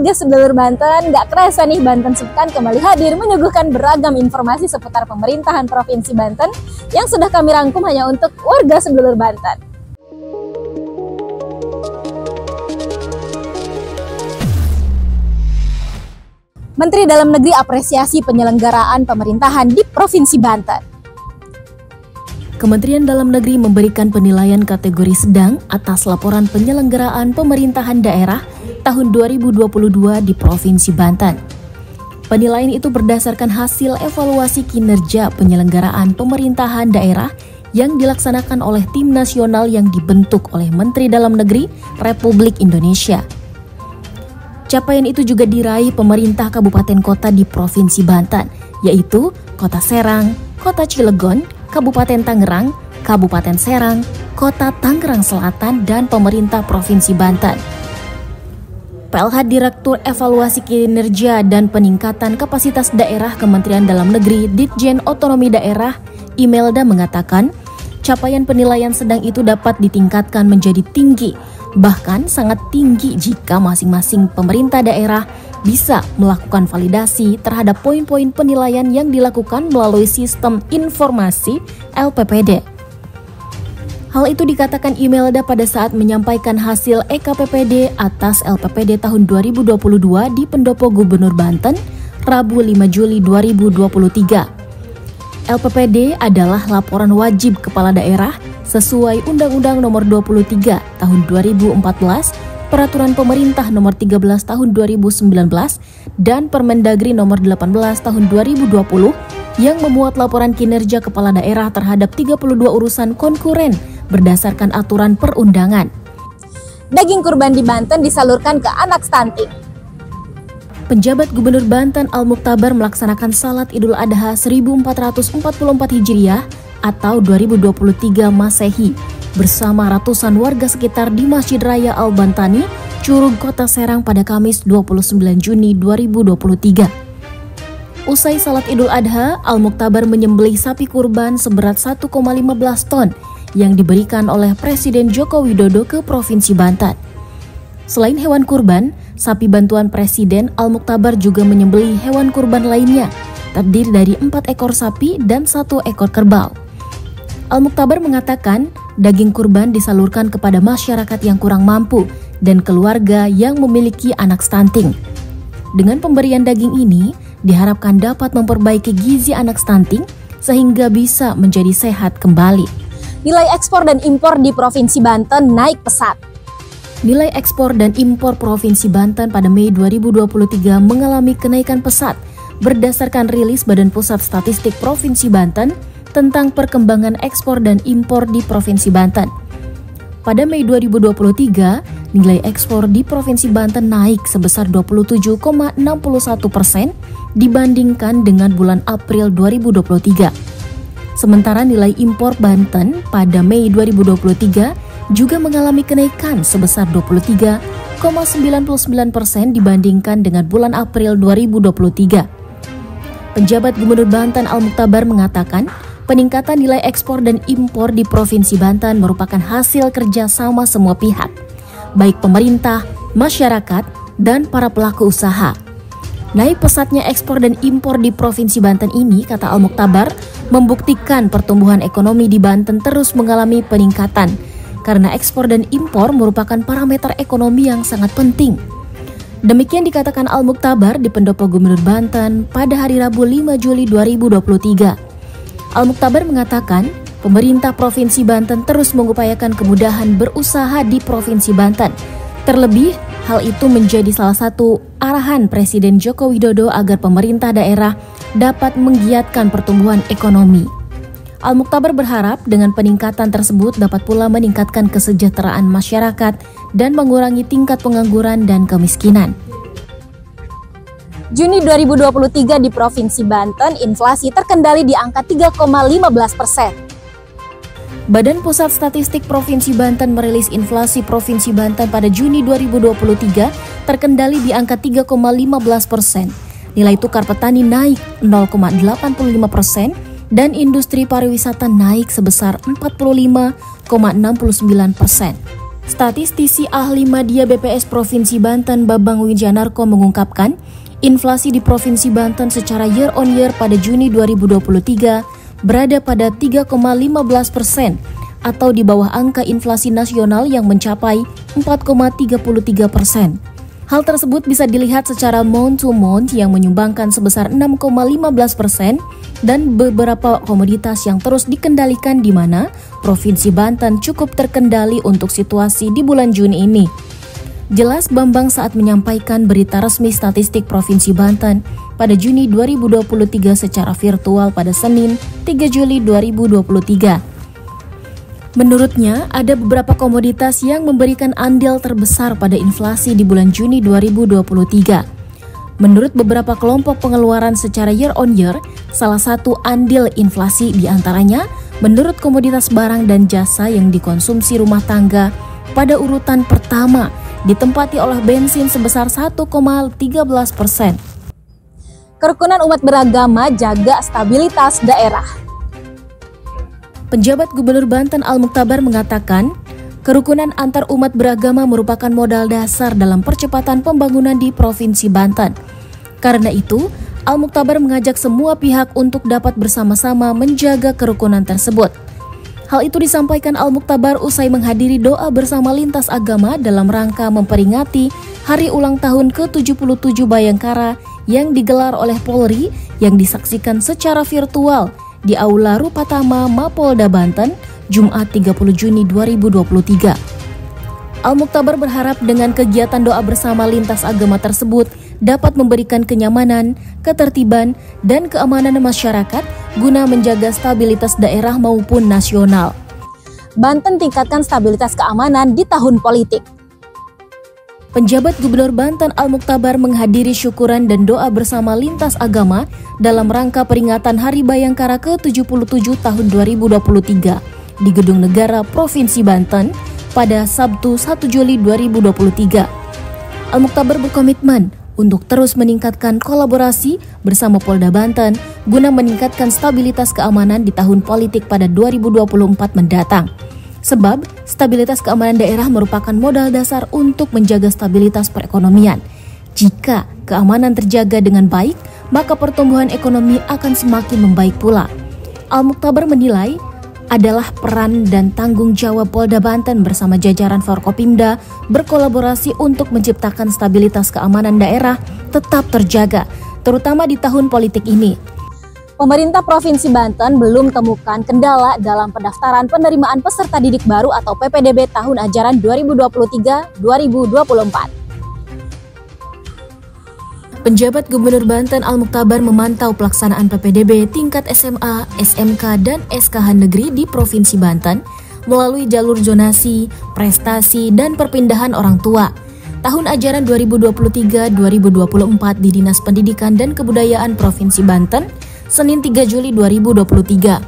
warga sedulur Banten, gak kerasa nih Banten Sepekan kembali hadir menyuguhkan beragam informasi seputar pemerintahan Provinsi Banten yang sudah kami rangkum hanya untuk warga sedulur Banten. Menteri Dalam Negeri apresiasi penyelenggaraan pemerintahan di Provinsi Banten. Kementerian Dalam Negeri memberikan penilaian kategori sedang atas laporan penyelenggaraan pemerintahan daerah tahun 2022 di Provinsi Banten. Penilaian itu berdasarkan hasil evaluasi kinerja penyelenggaraan pemerintahan daerah yang dilaksanakan oleh tim nasional yang dibentuk oleh Menteri Dalam Negeri Republik Indonesia. Capaian itu juga diraih pemerintah kabupaten kota di Provinsi Banten, yaitu Kota Serang, Kota Cilegon, Kabupaten Tangerang, Kabupaten Serang, Kota Tangerang Selatan, dan pemerintah Provinsi Banten. PLH Direktur Evaluasi Kinerja dan Peningkatan Kapasitas Daerah Kementerian Dalam Negeri Ditjen Otonomi Daerah Imelda mengatakan, capaian penilaian sedang itu dapat ditingkatkan menjadi tinggi, bahkan sangat tinggi jika masing-masing pemerintah daerah bisa melakukan validasi terhadap poin-poin penilaian yang dilakukan melalui sistem informasi LPPD. Hal itu dikatakan Imelda pada saat menyampaikan hasil EKPPD atas LPPD tahun 2022 di Pendopo Gubernur Banten, Rabu 5 Juli 2023. LPPD adalah laporan wajib kepala daerah sesuai Undang-Undang Nomor 23 Tahun 2014, Peraturan Pemerintah Nomor 13 Tahun 2019, dan Permendagri Nomor 18 Tahun 2020 yang memuat laporan kinerja kepala daerah terhadap 32 urusan konkuren berdasarkan aturan perundangan. Daging kurban di Banten disalurkan ke anak stunting. Penjabat Gubernur Banten Al-Muktabar melaksanakan Salat Idul Adha 1444 Hijriah atau 2023 Masehi bersama ratusan warga sekitar di Masjid Raya Al-Bantani, Curug, Kota Serang pada Kamis 29 Juni 2023. Usai Salat Idul Adha, Al-Muktabar menyembelih sapi kurban seberat 1,15 ton yang diberikan oleh Presiden Joko Widodo ke Provinsi Banten. Selain hewan kurban, sapi bantuan Presiden, Al-Muktabar juga menyembelih hewan kurban lainnya, terdiri dari 4 ekor sapi dan 1 ekor kerbau. Al-Muktabar mengatakan, daging kurban disalurkan kepada masyarakat yang kurang mampu dan keluarga yang memiliki anak stunting. Dengan pemberian daging ini, diharapkan dapat memperbaiki gizi anak stunting sehingga bisa menjadi sehat kembali. Nilai ekspor dan impor di Provinsi Banten naik pesat. Nilai ekspor dan impor Provinsi Banten pada Mei 2023 mengalami kenaikan pesat berdasarkan rilis Badan Pusat Statistik Provinsi Banten tentang perkembangan ekspor dan impor di Provinsi Banten. Pada Mei 2023, nilai ekspor di Provinsi Banten naik sebesar 27,61% dibandingkan dengan bulan April 2023. Sementara nilai impor Banten pada Mei 2023 juga mengalami kenaikan sebesar 23,99% dibandingkan dengan bulan April 2023. Penjabat Gubernur Banten Al-Muktabar mengatakan, peningkatan nilai ekspor dan impor di Provinsi Banten merupakan hasil kerjasama semua pihak, baik pemerintah, masyarakat, dan para pelaku usaha. Naik pesatnya ekspor dan impor di Provinsi Banten ini, kata Al-Muktabar, membuktikan pertumbuhan ekonomi di Banten terus mengalami peningkatan, karena ekspor dan impor merupakan parameter ekonomi yang sangat penting. Demikian dikatakan Al-Muktabar di Pendopo Gubernur Banten pada hari Rabu 5 Juli 2023. Al-Muktabar mengatakan, pemerintah Provinsi Banten terus mengupayakan kemudahan berusaha di Provinsi Banten. Terlebih, hal itu menjadi salah satu arahan Presiden Joko Widodo agar pemerintah daerah dapat menggiatkan pertumbuhan ekonomi. Al-Muktabar berharap dengan peningkatan tersebut dapat pula meningkatkan kesejahteraan masyarakat dan mengurangi tingkat pengangguran dan kemiskinan. Juni 2023 di Provinsi Banten, inflasi terkendali di angka 3,15%. Badan Pusat Statistik Provinsi Banten merilis inflasi Provinsi Banten pada Juni 2023 terkendali di angka 3,15%. Nilai tukar petani naik 0,85% dan industri pariwisata naik sebesar 45,69%. Statistisi ahli Madya BPS Provinsi Banten Babang Wijanarko mengungkapkan, inflasi di Provinsi Banten secara year on year pada Juni 2023 berada pada 3,15% atau di bawah angka inflasi nasional yang mencapai 4,33%. Hal tersebut bisa dilihat secara month to month yang menyumbangkan sebesar 6,15% dan beberapa komoditas yang terus dikendalikan di mana Provinsi Banten cukup terkendali untuk situasi di bulan Juni ini. Jelas Bambang saat menyampaikan berita resmi statistik Provinsi Banten pada Juni 2023 secara virtual pada Senin 3 Juli 2023. Menurutnya, ada beberapa komoditas yang memberikan andil terbesar pada inflasi di bulan Juni 2023. Menurut beberapa kelompok pengeluaran secara year on year, salah satu andil inflasi diantaranya menurut komoditas barang dan jasa yang dikonsumsi rumah tangga pada urutan pertama ditempati oleh bensin sebesar 1,13%. Kerukunan umat beragama jaga stabilitas daerah. Penjabat Gubernur Banten Al-Mukhtabar mengatakan, kerukunan antar umat beragama merupakan modal dasar dalam percepatan pembangunan di Provinsi Banten. Karena itu, Al-Mukhtabar mengajak semua pihak untuk dapat bersama-sama menjaga kerukunan tersebut. Hal itu disampaikan Al-Mukhtabar usai menghadiri doa bersama lintas agama dalam rangka memperingati Hari Ulang Tahun ke-77 Bayangkara yang digelar oleh Polri yang disaksikan secara virtual di Aula Rupatama Mapolda Banten, Jumat 30 Juni 2023. Al-Mukhtabar berharap dengan kegiatan doa bersama lintas agama tersebut dapat memberikan kenyamanan, ketertiban, dan keamanan masyarakat guna menjaga stabilitas daerah maupun nasional. Banten tingkatkan stabilitas keamanan di tahun politik. Penjabat Gubernur Banten Al-Mukhtabar menghadiri syukuran dan doa bersama lintas agama dalam rangka peringatan Hari Bayangkara ke-77 tahun 2023 di Gedung Negara Provinsi Banten pada Sabtu 1 Juli 2023. Al-Mukhtabar berkomitmen untuk terus meningkatkan kolaborasi bersama Polda Banten guna meningkatkan stabilitas keamanan di tahun politik pada 2024 mendatang. Sebab, stabilitas keamanan daerah merupakan modal dasar untuk menjaga stabilitas perekonomian. Jika keamanan terjaga dengan baik, maka pertumbuhan ekonomi akan semakin membaik pula. Al-Mukhtabar menilai adalah peran dan tanggung jawab Polda Banten bersama jajaran Forkopimda berkolaborasi untuk menciptakan stabilitas keamanan daerah tetap terjaga, terutama di tahun politik ini. Pemerintah Provinsi Banten belum temukan kendala dalam pendaftaran penerimaan peserta didik baru atau PPDB tahun ajaran 2023-2024. Penjabat Gubernur Banten Al-Mukhtabar memantau pelaksanaan PPDB tingkat SMA, SMK, dan SKH negeri di Provinsi Banten melalui jalur zonasi, prestasi, dan perpindahan orang tua. Tahun ajaran 2023-2024 di Dinas Pendidikan dan Kebudayaan Provinsi Banten, Senin 3 Juli 2023.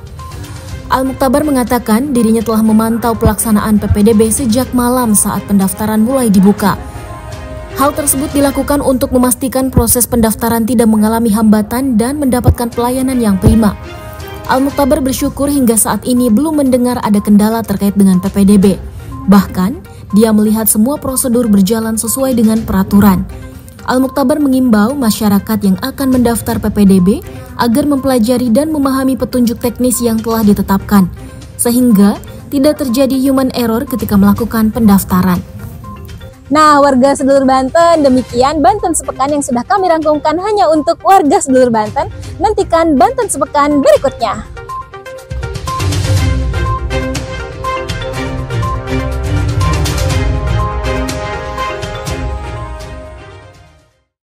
Al-Mukhtabar mengatakan dirinya telah memantau pelaksanaan PPDB sejak malam saat pendaftaran mulai dibuka. Hal tersebut dilakukan untuk memastikan proses pendaftaran tidak mengalami hambatan dan mendapatkan pelayanan yang prima. Al-Mukhtabar bersyukur hingga saat ini belum mendengar ada kendala terkait dengan PPDB. Bahkan, dia melihat semua prosedur berjalan sesuai dengan peraturan. Al-Mukhtabar mengimbau masyarakat yang akan mendaftar PPDB agar mempelajari dan memahami petunjuk teknis yang telah ditetapkan, sehingga tidak terjadi human error ketika melakukan pendaftaran. Nah, warga sedulur Banten, demikian Banten Sepekan yang sudah kami rangkumkan hanya untuk warga sedulur Banten. Nantikan Banten Sepekan berikutnya.